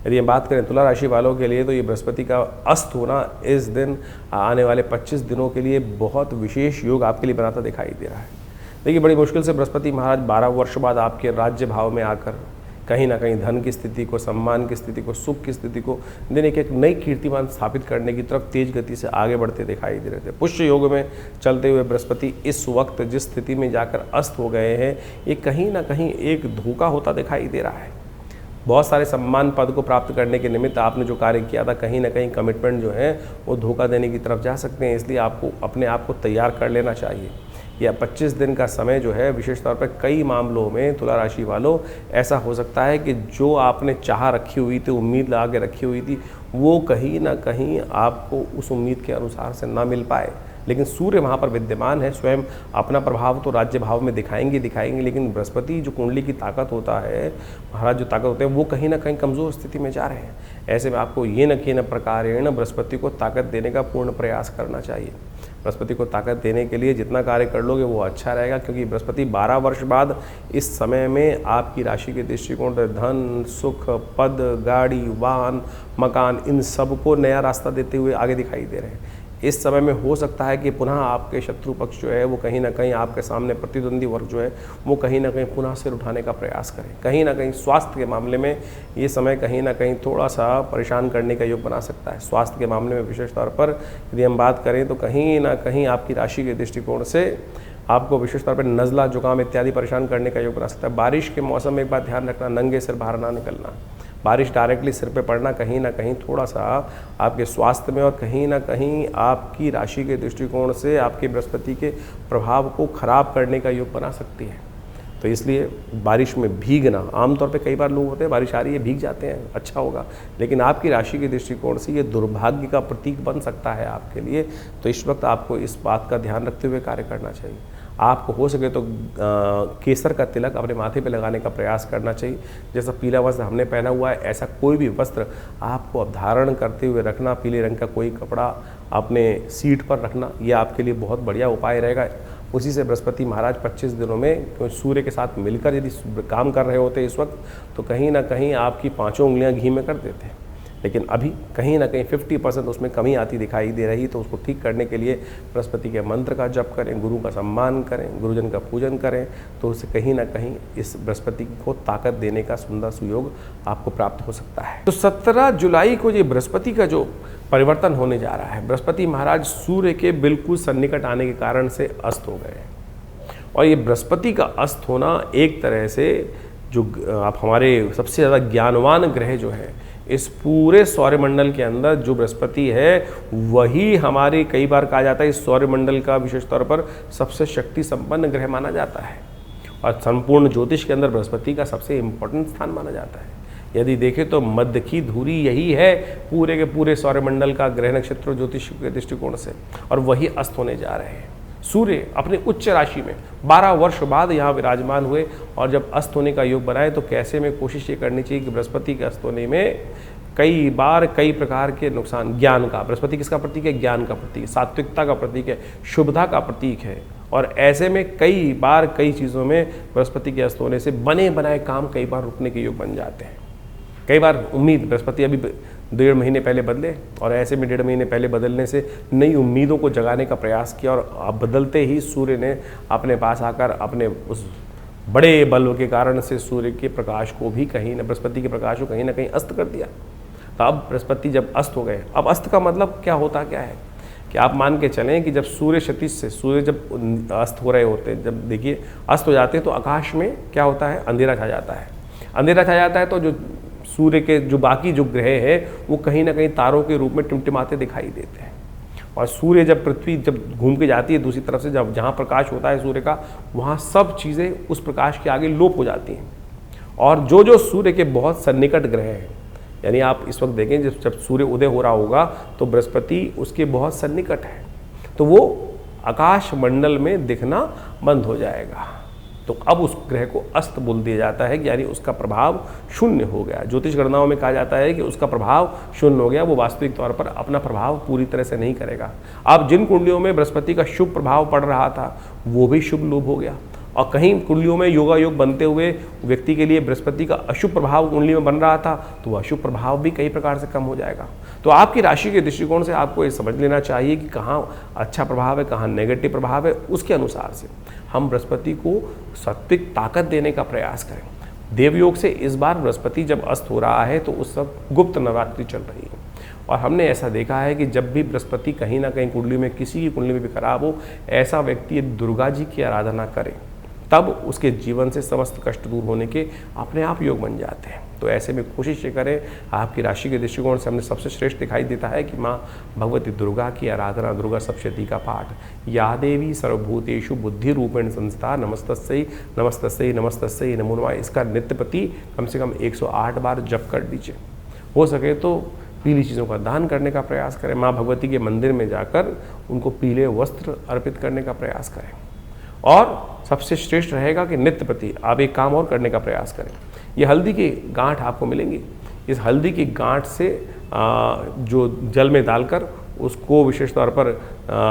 यदि हम बात करें तुला राशि वालों के लिए तो ये बृहस्पति का अस्त होना इस दिन आने वाले 25 दिनों के लिए बहुत विशेष योग आपके लिए बनाता दिखाई दे रहा है। देखिए, बड़ी मुश्किल से बृहस्पति महाराज 12 वर्ष बाद आपके राज्य भाव में आकर कहीं ना कहीं धन की स्थिति को, सम्मान की स्थिति को, सुख की स्थिति को देने के एक नई कीर्तिमान स्थापित करने की तरफ तेज गति से आगे बढ़ते दिखाई दे रहे थे। पुष्य योग में चलते हुए बृहस्पति इस वक्त जिस स्थिति में जाकर अस्त हो गए हैं, ये कहीं ना कहीं एक धोखा होता दिखाई दे रहा है। बहुत सारे सम्मान पद को प्राप्त करने के निमित्त आपने जो कार्य किया था, कहीं ना कहीं कमिटमेंट जो है वो धोखा देने की तरफ जा सकते हैं। इसलिए आपको अपने आप को तैयार कर लेना चाहिए। या 25 दिन का समय जो है विशेष तौर पर कई मामलों में तुला राशि वालों ऐसा हो सकता है कि जो आपने चाह रखी हुई थी, उम्मीद लगा के रखी हुई थी, वो कहीं ना कहीं आपको उस उम्मीद के अनुसार से ना मिल पाए। लेकिन सूर्य वहाँ पर विद्यमान है, स्वयं अपना प्रभाव तो राज्य भाव में दिखाएंगे, लेकिन बृहस्पति जो कुंडली की ताकत होता है, महाराज जो ताकत होते हैं, वो कहीं ना कहीं कमज़ोर स्थिति में जा रहे हैं। ऐसे में आपको ये न कि न प्रकारेण बृहस्पति को ताकत देने का पूर्ण प्रयास करना चाहिए। बृहस्पति को ताकत देने के लिए जितना कार्य कर लोगे वो अच्छा रहेगा, क्योंकि बृहस्पति 12 वर्ष बाद इस समय में आपकी राशि के दृष्टिकोण से धन, सुख, पद, गाड़ी, वाहन, मकान, इन सब को नया रास्ता देते हुए आगे दिखाई दे रहे हैं। इस समय में हो सकता है कि पुनः आपके शत्रु पक्ष जो है वो कहीं ना कहीं आपके सामने प्रतिद्वंदी वर्ग जो है वो कहीं ना कहीं पुनः सिर उठाने का प्रयास करें। कहीं ना कहीं स्वास्थ्य के मामले में ये समय कहीं ना कहीं थोड़ा सा परेशान करने का योग बना सकता है। स्वास्थ्य के मामले में विशेष तौर पर यदि हम बात करें तो कहीं ना कहीं आपकी राशि के दृष्टिकोण से आपको विशेष तौर पर नज़ला, जुकाम इत्यादि परेशान करने का योग बना सकता है। बारिश के मौसम में एक बात ध्यान रखना, नंगे सिर बाहर ना निकलना। बारिश डायरेक्टली सिर पे पड़ना कहीं ना कहीं थोड़ा सा आपके स्वास्थ्य में और कहीं ना कहीं आपकी राशि के दृष्टिकोण से आपके बृहस्पति के प्रभाव को खराब करने का योग बना सकती है। तो इसलिए बारिश में भीगना, आमतौर पे कई बार लोग होते हैं बारिश आ रही है भीग जाते हैं, अच्छा होगा, लेकिन आपकी राशि के दृष्टिकोण से ये दुर्भाग्य का प्रतीक बन सकता है आपके लिए। तो इस वक्त आपको इस बात का ध्यान रखते हुए कार्य करना चाहिए। आपको हो सके तो केसर का तिलक अपने माथे पे लगाने का प्रयास करना चाहिए। जैसा पीला वस्त्र हमने पहना हुआ है, ऐसा कोई भी वस्त्र आपको अब धारण करते हुए रखना। पीले रंग का कोई कपड़ा अपने सीट पर रखना, यह आपके लिए बहुत बढ़िया उपाय रहेगा। उसी से बृहस्पति महाराज 25 दिनों में सूर्य के साथ मिलकर यदि काम कर रहे होते इस वक्त, तो कहीं ना कहीं आपकी 5 उंगलियां घी में कर देते हैं। लेकिन अभी कहीं ना कहीं 50% उसमें कमी आती दिखाई दे रही। तो उसको ठीक करने के लिए बृहस्पति के मंत्र का जप करें, गुरु का सम्मान करें, गुरुजन का पूजन करें, तो उससे कहीं ना कहीं इस बृहस्पति को ताकत देने का सुंदर सुयोग आपको प्राप्त हो सकता है। तो 17 जुलाई को ये बृहस्पति का जो परिवर्तन होने जा रहा है, बृहस्पति महाराज सूर्य के बिल्कुल सन्निकट आने के कारण से अस्त हो गए। और ये बृहस्पति का अस्त होना एक तरह से जो आप हमारे सबसे ज़्यादा ज्ञानवान ग्रह जो है इस पूरे सौरमंडल के अंदर जो बृहस्पति है वही हमारे कई बार कहा जाता है इस सौरमंडल का विशेष तौर पर सबसे शक्ति संपन्न ग्रह माना जाता है। और संपूर्ण ज्योतिष के अंदर बृहस्पति का सबसे इम्पोर्टेंट स्थान माना जाता है। यदि देखें तो मध्य की धुरी यही है पूरे के पूरे सौरमंडल का ग्रह नक्षत्र ज्योतिष के दृष्टिकोण से, और वही अस्त होने जा रहे हैं। सूर्य अपने उच्च राशि में 12 वर्ष बाद यहाँ विराजमान हुए, और जब अस्त होने का योग बनाए तो कैसे में कोशिश ये करनी चाहिए कि बृहस्पति के अस्त होने में कई बार कई प्रकार के नुकसान, ज्ञान का, बृहस्पति किसका प्रतीक है? ज्ञान का प्रतीक है, सात्विकता का प्रतीक है, शुभता का प्रतीक है। और ऐसे में कई बार कई चीज़ों में बृहस्पति के अस्त होने से बने बनाए काम कई बार रुकने के योग बन जाते हैं। कई बार उम्मीद बृहस्पति अभी 1.5 महीने पहले बदले, और ऐसे में 1.5 महीने पहले बदलने से नई उम्मीदों को जगाने का प्रयास किया, और बदलते ही सूर्य ने अपने पास आकर अपने उस बड़े बल के कारण से सूर्य के प्रकाश को भी कहीं न, बृहस्पति के प्रकाश को कहीं ना कहीं अस्त कर दिया। तो अब बृहस्पति जब अस्त हो गए, अब अस्त का मतलब क्या होता क्या है कि आप मान के चलें कि जब सूर्य क्षितिज से, सूर्य जब अस्त हो रहे होते हैं, जब देखिए अस्त हो जाते हैं तो आकाश में क्या होता है? अंधेरा छा जाता है। अंधेरा छा जाता है तो जो सूर्य के जो बाकी जो ग्रह हैं वो कहीं ना कहीं तारों के रूप में टिमटिमाते दिखाई देते हैं। और सूर्य जब पृथ्वी जब घूम के जाती है दूसरी तरफ से, जब जहाँ प्रकाश होता है सूर्य का, वहाँ सब चीज़ें उस प्रकाश के आगे लोप हो जाती हैं। और जो जो सूर्य के बहुत सन्निकट ग्रह हैं, यानी आप इस वक्त देखें जब सूर्य उदय हो रहा होगा तो बृहस्पति उसके बहुत सन्निकट है, तो वो आकाश मंडल में दिखना बंद हो जाएगा। तो अब उस ग्रह को अस्त बोल दिया जाता है कि यानी उसका प्रभाव शून्य हो गया। ज्योतिष गणनाओं में कहा जाता है कि उसका प्रभाव शून्य हो गया, वो वास्तविक तौर पर अपना प्रभाव पूरी तरह से नहीं करेगा। अब जिन कुंडलियों में बृहस्पति का शुभ प्रभाव पड़ रहा था वो भी शुभ लोप हो गया, और कहीं कुंडलियों में योगा योग बनते हुए व्यक्ति के लिए बृहस्पति का अशुभ प्रभाव कुंडली में बन रहा था, तो वह अशुभ प्रभाव भी कई प्रकार से कम हो जाएगा। तो आपकी राशि के दृष्टिकोण से आपको ये समझ लेना चाहिए कि कहाँ अच्छा प्रभाव है, कहाँ नेगेटिव प्रभाव है। उसके अनुसार से हम बृहस्पति को सात्विक ताकत देने का प्रयास करें। देवयोग से इस बार बृहस्पति जब अस्त हो रहा है तो उस वक्त गुप्त नवरात्रि चल रही है, और हमने ऐसा देखा है कि जब भी बृहस्पति कहीं ना कहीं कुंडली में, किसी की कुंडली में भी खराब हो, ऐसा व्यक्ति दुर्गा जी की आराधना करे, तब उसके जीवन से समस्त कष्ट दूर होने के अपने आप योग बन जाते हैं। तो ऐसे में कोशिश ये करें, आपकी राशि के दृष्टिकोण से हमने सबसे श्रेष्ठ दिखाई देता है कि माँ भगवती दुर्गा की आराधना, दुर्गा सप्तशती का पाठ, या देवी सर्वभूतेषु बुद्धि रूपेण संस्था नमस्तस्यै नमस्तस्यै नमस्तस्यै नमो नमः, इसका नित्य प्रति कम से कम 108 बार जप कर दीजिए। हो सके तो पीली चीज़ों का दान करने का प्रयास करें। माँ भगवती के मंदिर में जाकर उनको पीले वस्त्र अर्पित करने का प्रयास करें। और सबसे श्रेष्ठ रहेगा कि नित्य प्रति आप एक काम और करने का प्रयास करें। ये हल्दी की गांठ आपको मिलेंगी, इस हल्दी की गांठ से जो जल में डालकर उसको विशेष तौर पर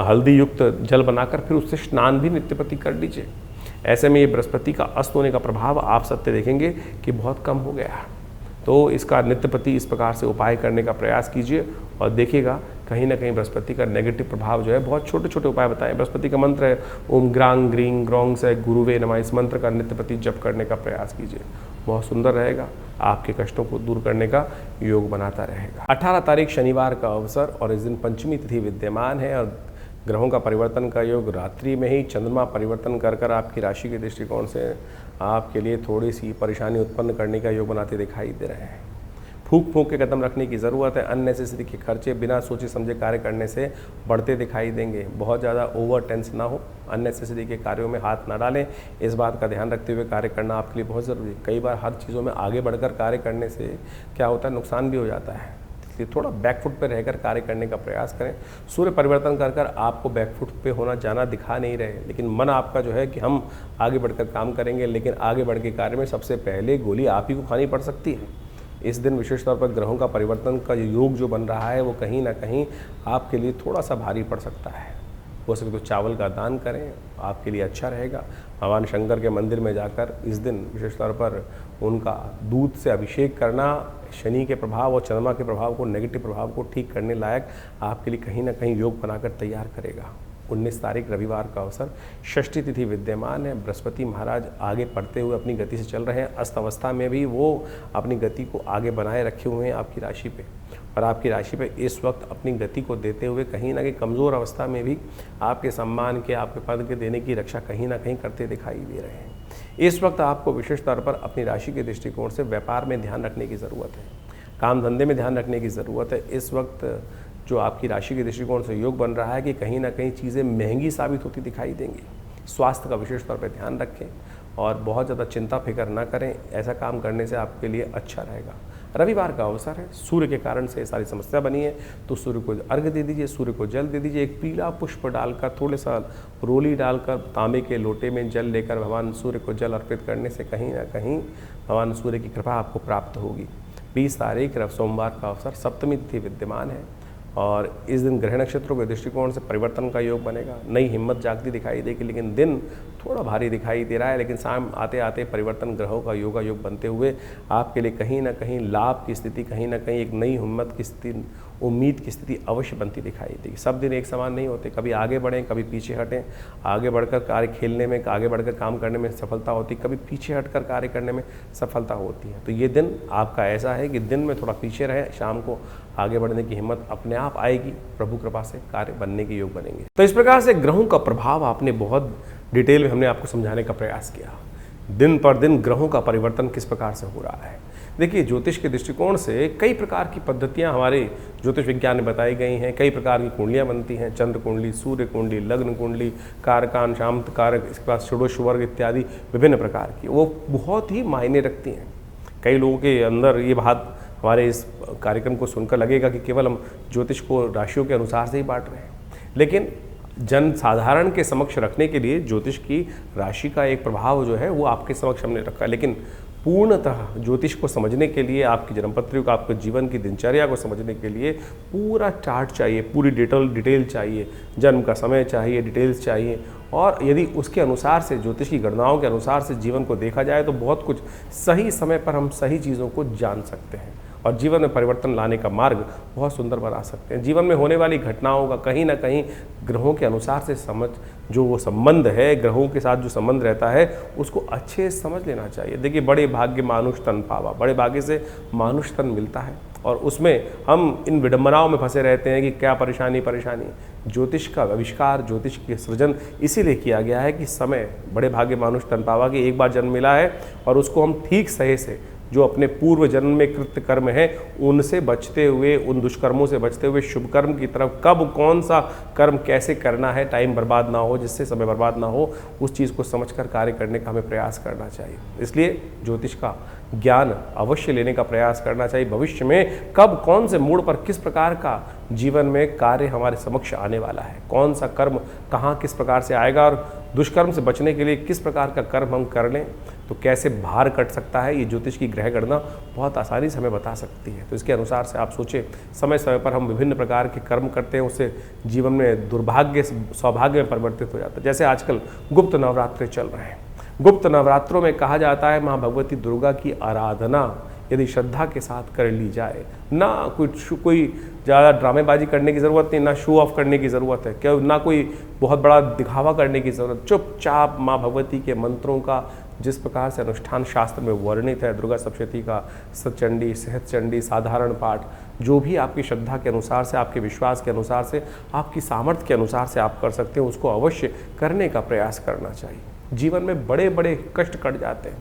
हल्दी युक्त जल बनाकर फिर उससे स्नान भी नित्य प्रति कर लीजिए। ऐसे में ये बृहस्पति का अस्त होने का प्रभाव आप सत्य देखेंगे कि बहुत कम हो गया है। तो इसका नित्य प्रति इस प्रकार से उपाय करने का प्रयास कीजिए और देखिएगा कहीं ना कहीं बृहस्पति का नेगेटिव प्रभाव जो है, बहुत छोटे छोटे उपाय बताएं। बृहस्पति का मंत्र है ओम ग्रांग ग्रीं ग्रौंग से गुरुवे नमः, इस मंत्र का नित्य प्रति जप करने का प्रयास कीजिए, बहुत सुंदर रहेगा, आपके कष्टों को दूर करने का योग बनाता रहेगा। 18 तारीख शनिवार का अवसर और इस दिन पंचमी तिथि विद्यमान है और ग्रहों का परिवर्तन का योग रात्रि में ही चंद्रमा परिवर्तन कर आपकी राशि के दृष्टिकोण से आपके लिए थोड़ी सी परेशानी उत्पन्न करने का योग बनाते दिखाई दे रहे हैं। फूंक फूंक के कदम रखने की ज़रूरत है। अननेसेसरी के खर्चे बिना सोचे समझे कार्य करने से बढ़ते दिखाई देंगे। बहुत ज़्यादा ओवर टेंस ना हो, अननेसेसरी के कार्यों में हाथ ना डालें, इस बात का ध्यान रखते हुए कार्य करना आपके लिए बहुत ज़रूरी है। कई बार हर चीज़ों में आगे बढ़कर कार्य करने से क्या होता है, नुकसान भी हो जाता है, इसलिए थोड़ा बैकफुट पर रहकर कार्य करने का प्रयास करें। सूर्य परिवर्तन कर आपको बैकफुट पे होना जाना दिखा नहीं रहे, लेकिन मन आपका जो है कि हम आगे बढ़कर काम करेंगे, लेकिन आगे बढ़ के कार्य में सबसे पहले गोली आप ही को खानी पड़ सकती है। इस दिन विशेष तौर पर ग्रहों का परिवर्तन का योग जो बन रहा है वो कहीं ना कहीं आपके लिए थोड़ा सा भारी पड़ सकता है। हो सके तो चावल का दान करें, आपके लिए अच्छा रहेगा। भगवान शंकर के मंदिर में जाकर इस दिन विशेष तौर पर उनका दूध से अभिषेक करना शनि के प्रभाव और चंद्रमा के प्रभाव को, नेगेटिव प्रभाव को ठीक करने लायक आपके लिए कहीं ना कहीं योग बनाकर तैयार करेगा। 19 तारीख रविवार का अवसर, षष्ठी तिथि विद्यमान है। बृहस्पति महाराज आगे बढ़ते हुए अपनी गति से चल रहे हैं। अस्त अवस्था में भी वो अपनी गति को आगे बनाए रखे हुए हैं आपकी राशि पे, और आपकी राशि पे इस वक्त अपनी गति को देते हुए कहीं ना कहीं कमज़ोर अवस्था में भी आपके सम्मान के, आपके पद के देने की रक्षा कहीं ना कहीं करते दिखाई दे रहे हैं। इस वक्त आपको विशेष तौर पर अपनी राशि के दृष्टिकोण से व्यापार में ध्यान रखने की ज़रूरत है, काम धंधे में ध्यान रखने की ज़रूरत है। इस वक्त जो आपकी राशि के दृष्टिकोण से योग बन रहा है कि कहीं ना कहीं चीज़ें महंगी साबित होती दिखाई देंगी। स्वास्थ्य का विशेष तौर पर ध्यान रखें और बहुत ज़्यादा चिंता फिक्र ना करें, ऐसा काम करने से आपके लिए अच्छा रहेगा। रविवार का अवसर है, सूर्य के कारण से सारी समस्या बनी है, तो सूर्य को अर्घ्य दे दीजिए, सूर्य को जल दे दीजिए। एक पीला पुष्प डालकर, थोड़े सा रोली डालकर, तांबे के लोटे में जल लेकर भगवान सूर्य को जल अर्पित करने से कहीं ना कहीं भगवान सूर्य की कृपा आपको प्राप्त होगी। 20 तारीख सोमवार का अवसर, सप्तमी तिथि विद्यमान है और इस दिन ग्रह नक्षत्रों के दृष्टिकोण से परिवर्तन का योग बनेगा। नई हिम्मत जागती दिखाई देगी, लेकिन दिन थोड़ा भारी दिखाई दे रहा है, लेकिन शाम आते आते परिवर्तन ग्रहों का योग बनते हुए आपके लिए कहीं ना कहीं लाभ की स्थिति, कहीं ना कहीं एक नई हिम्मत की स्थिति, उम्मीद की स्थिति अवश्य बनती दिखाई देगी। सब दिन एक समान नहीं होते, कभी आगे बढ़ें, कभी पीछे हटें। आगे बढ़कर कार्य खेलने में, आगे बढ़कर काम करने में सफलता होती, कभी पीछे हटकर कार्य करने में सफलता होती है। तो ये दिन आपका ऐसा है कि दिन में थोड़ा पीछे रहें, शाम को आगे बढ़ने की हिम्मत अपने आप आएगी, प्रभु कृपा से कार्य बनने के योग बनेंगे। तो इस प्रकार से ग्रहों का प्रभाव आपने बहुत डिटेल में हमने आपको समझाने का प्रयास किया। दिन पर दिन ग्रहों का परिवर्तन किस प्रकार से हो रहा है, देखिए, ज्योतिष के दृष्टिकोण से कई प्रकार की पद्धतियां हमारे ज्योतिष विज्ञान में बताई गई हैं। कई प्रकार की कुंडलियां बनती हैं, चंद्र कुंडली, सूर्य कुंडली, लग्न कुंडली, कारकान, शांत कारक, इसके बाद षोडश वर्ग इत्यादि विभिन्न प्रकार की, वो बहुत ही मायने रखती हैं। कई लोगों के अंदर ये बात हमारे इस कार्यक्रम को सुनकर लगेगा कि केवल हम ज्योतिष को राशियों के अनुसार से ही बांट रहे हैं, लेकिन जन साधारण के समक्ष रखने के लिए ज्योतिष की राशि का एक प्रभाव जो है वो आपके समक्ष हमने रखा है। लेकिन पूर्णतः ज्योतिष को समझने के लिए, आपकी जन्मपत्री को, आपके जीवन की दिनचर्या को समझने के लिए पूरा चार्ट चाहिए, पूरी डिटेल चाहिए, जन्म का समय चाहिए, डिटेल्स चाहिए। और यदि उसके अनुसार से, ज्योतिष की गणनाओं के अनुसार से जीवन को देखा जाए तो बहुत कुछ सही समय पर हम सही चीज़ों को जान सकते हैं और जीवन में परिवर्तन लाने का मार्ग बहुत सुंदर बना सकते हैं। जीवन में होने वाली घटनाओं का कहीं ना कहीं ग्रहों के अनुसार से जो वो संबंध है, ग्रहों के साथ जो संबंध रहता है, उसको अच्छे से समझ लेना चाहिए। देखिए, बड़े भाग्य मानुष तन पावा, बड़े भाग्य से मानुष तन मिलता है और उसमें हम इन विडंबनाओं में फंसे रहते हैं कि क्या परेशानी। ज्योतिष का आविष्कार, ज्योतिष के सृजन इसीलिए किया गया है कि समय, बड़े भाग्य मानुष तन पावा, कि एक बार जन्म मिला है और उसको हम ठीक सही से जो अपने पूर्व जन्म में कृत्य कर्म है उनसे बचते हुए, उन दुष्कर्मों से बचते हुए शुभ कर्म की तरफ कब कौन सा कर्म कैसे करना है, टाइम बर्बाद ना हो, जिससे समय बर्बाद ना हो, उस चीज़ को समझकर कार्य करने का हमें प्रयास करना चाहिए। इसलिए ज्योतिष का ज्ञान अवश्य लेने का प्रयास करना चाहिए। भविष्य में कब कौन से मोड़ पर किस प्रकार का जीवन में कार्य हमारे समक्ष आने वाला है, कौन सा कर्म कहाँ किस प्रकार से आएगा और दुष्कर्म से बचने के लिए किस प्रकार का कर्म हम कर लें तो कैसे भार कट सकता है, ये ज्योतिष की ग्रह गणना बहुत आसानी से हमें बता सकती है। तो इसके अनुसार से आप सोचें, समय समय पर हम विभिन्न प्रकार के कर्म करते हैं, उससे जीवन में दुर्भाग्य सौभाग्य में परिवर्तित हो जाता है। जैसे आजकल गुप्त नवरात्रे चल रहे हैं। गुप्त नवरात्रों में कहा जाता है माँ भगवती दुर्गा की आराधना यदि श्रद्धा के साथ कर ली जाए, ना कोई ज़्यादा ड्रामेबाजी करने की ज़रूरत नहीं, ना शो ऑफ करने की ज़रूरत है, क्या ना कोई बहुत बड़ा दिखावा करने की ज़रूरत, चुपचाप माँ भगवती के मंत्रों का जिस प्रकार से अनुष्ठान शास्त्र में वर्णित है, दुर्गा सप्तशती का, सतचंडी, सहस्रचंडी, साधारण पाठ, जो भी आपकी श्रद्धा के अनुसार से, आपके विश्वास के अनुसार से, आपकी सामर्थ्य के अनुसार से आप कर सकते हैं, उसको अवश्य करने का प्रयास करना चाहिए। जीवन में बड़े बड़े कष्ट कट जाते हैं,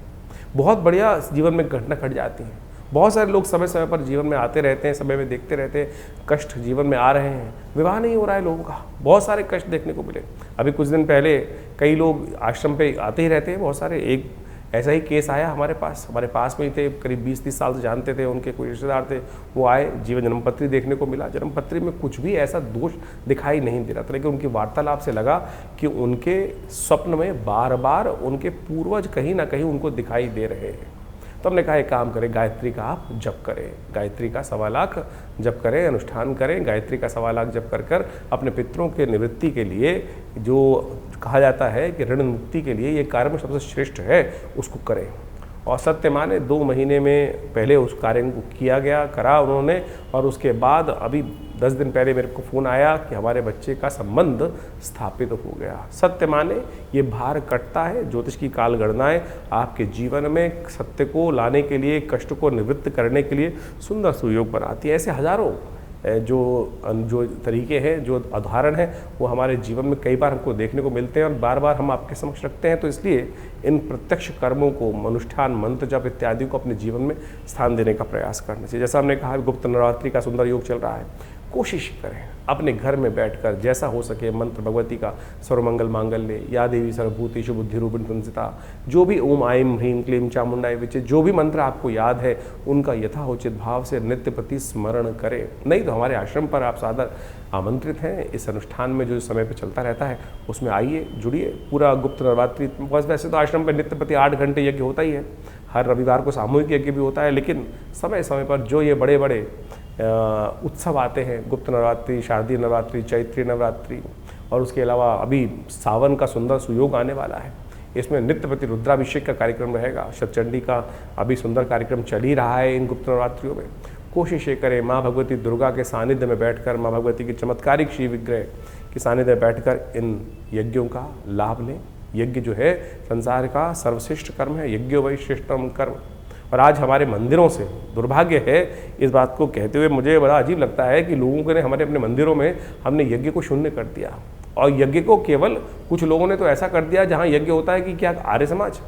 बहुत बढ़िया जीवन में घटना घट जाती हैं। बहुत सारे लोग समय समय पर जीवन में आते रहते हैं, समय में देखते रहते हैं, कष्ट जीवन में आ रहे हैं, विवाह नहीं हो रहा है लोगों का, बहुत सारे कष्ट देखने को मिले। अभी कुछ दिन पहले कई लोग आश्रम पे आते ही रहते हैं, बहुत सारे, एक ऐसा ही केस आया हमारे पास में ही थे, करीब 20-30 साल से जानते थे, उनके कोई रिश्तेदार थे, वो आए, जीवन जन्मपत्री देखने को मिला, जन्मपत्री में कुछ भी ऐसा दोष दिखाई नहीं दे रहा था, लेकिन उनकी वार्तालाप से लगा कि उनके स्वप्न में बार बार उनके पूर्वज कहीं ना कहीं उनको दिखाई दे रहे हैं। तो हमने कहा एक काम करें, गायत्री का आप जप करें, गायत्री का 1.25 लाख जप करें, अनुष्ठान करें, गायत्री का 1.25 लाख जप कर अपने पितरों के निवृत्ति के लिए, जो कहा जाता है कि ऋण मुक्ति के लिए ये कार्य में सबसे श्रेष्ठ है, उसको करें। और सत्य माने 2 महीने में पहले उस कार्य को करा उन्होंने, और उसके बाद अभी 10 दिन पहले मेरे को फ़ोन आया कि हमारे बच्चे का संबंध स्थापित हो गया। सत्य माने ये भार कटता है। ज्योतिष की काल गणनाएं आपके जीवन में सत्य को लाने के लिए, कष्ट को निवृत्त करने के लिए सुंदर सुयोग बनाती है। ऐसे हजारों जो तरीके हैं, जो उदाहरण हैं, वो हमारे जीवन में कई बार हमको देखने को मिलते हैं और बार बार हम आपके समक्ष रखते हैं। तो इसलिए इन प्रत्यक्ष कर्मों को, अनुष्ठान, मंत्र जप इत्यादि को अपने जीवन में स्थान देने का प्रयास करना चाहिए। जैसा हमने कहा, गुप्त नवरात्रि का सुंदर योग चल रहा है, कोशिश करें अपने घर में बैठकर जैसा हो सके मंत्र भगवती का, सर्वमंगल मांगल्ये, या देवी सर्वभूतेषु बुद्धिरूपिणी संस्थिता, जो भी ओम आईं ह्रीं क्लीं चामुंडाय विचे, जो भी मंत्र आपको याद है उनका यथाउचित भाव से नित्य प्रति स्मरण करें। नहीं तो हमारे आश्रम पर आप सादर आमंत्रित हैं। इस अनुष्ठान में जो समय पर चलता रहता है उसमें आइए, जुड़िए। पूरा गुप्त नवरात्रि, बस वैसे तो आश्रम पर नित्य प्रति 8 घंटे यज्ञ होता ही है, हर रविवार को सामूहिक यज्ञ भी होता है, लेकिन समय समय पर जो ये बड़े बड़े उत्सव आते हैं, गुप्त नवरात्रि, शारदीय नवरात्रि, चैत्री नवरात्रि, और उसके अलावा अभी सावन का सुंदर सुयोग आने वाला है, इसमें नित्य प्रति रुद्राभिषेक का कार्यक्रम रहेगा, शतचंडी का अभी सुंदर कार्यक्रम चल ही रहा है इन गुप्त नवरात्रियों में। कोशिश ये करें माँ भगवती दुर्गा के सानिध्य में बैठकर, माँ भगवती की चमत्कारिक श्री विग्रह के सानिध्य में बैठकर इन यज्ञों का लाभ लें। यज्ञ जो है संसार का सर्वश्रेष्ठ कर्म है, यज्ञो वै श्रेष्ठतम कर्म। और आज हमारे मंदिरों से दुर्भाग्य है, इस बात को कहते हुए मुझे बड़ा अजीब लगता है कि लोगों ने हमारे अपने मंदिरों में हमने यज्ञ को शून्य कर दिया, और यज्ञ को केवल कुछ लोगों ने तो ऐसा कर दिया जहाँ यज्ञ होता है कि क्या आर्य समाज,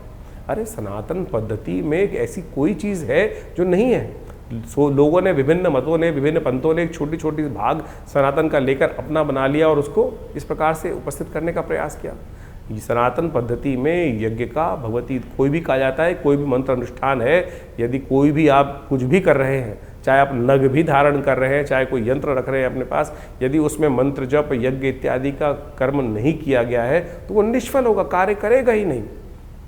अरे सनातन पद्धति में एक ऐसी कोई चीज़ है जो नहीं है। लोगों ने, विभिन्न मतों ने, विभिन्न पंथों ने एक छोटी छोटी भाग सनातन का लेकर अपना बना लिया और उसको इस प्रकार से उपस्थित करने का प्रयास किया। सनातन पद्धति में यज्ञ का भगवती कोई भी कहा जाता है, कोई भी मंत्र अनुष्ठान है, यदि कोई भी आप कुछ भी कर रहे हैं, चाहे आप नग भी धारण कर रहे हैं, चाहे कोई यंत्र रख रहे हैं अपने पास, यदि उसमें मंत्र जप यज्ञ इत्यादि का कर्म नहीं किया गया है तो वो निष्फल होगा, कार्य करेगा ही नहीं।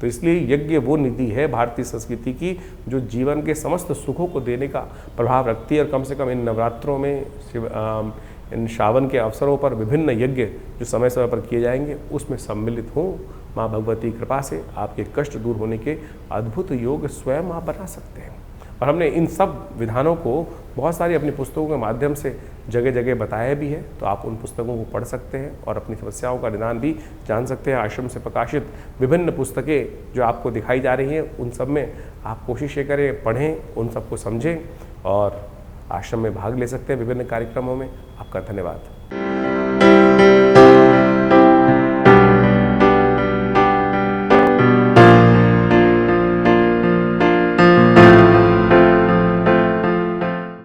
तो इसलिए यज्ञ वो निधि है भारतीय संस्कृति की जो जीवन के समस्त सुखों को देने का प्रभाव रखती है। और कम से कम इन नवरात्रों में, इन श्रावण के अवसरों पर विभिन्न यज्ञ जो समय समय पर किए जाएंगे उसमें सम्मिलित हों। माँ भगवती कृपा से आपके कष्ट दूर होने के अद्भुत योग स्वयं आप बना सकते हैं। और हमने इन सब विधानों को बहुत सारी अपनी पुस्तकों के माध्यम से जगह जगह बताया भी है, तो आप उन पुस्तकों को पढ़ सकते हैं और अपनी समस्याओं का निदान भी जान सकते हैं। आश्रम से प्रकाशित विभिन्न पुस्तकें जो आपको दिखाई जा रही हैं, उन सब में आप कोशिश ये करें, पढ़ें, उन सबको समझें और आश्रम में भाग ले सकते हैं विभिन्न कार्यक्रमों में। आपका धन्यवाद।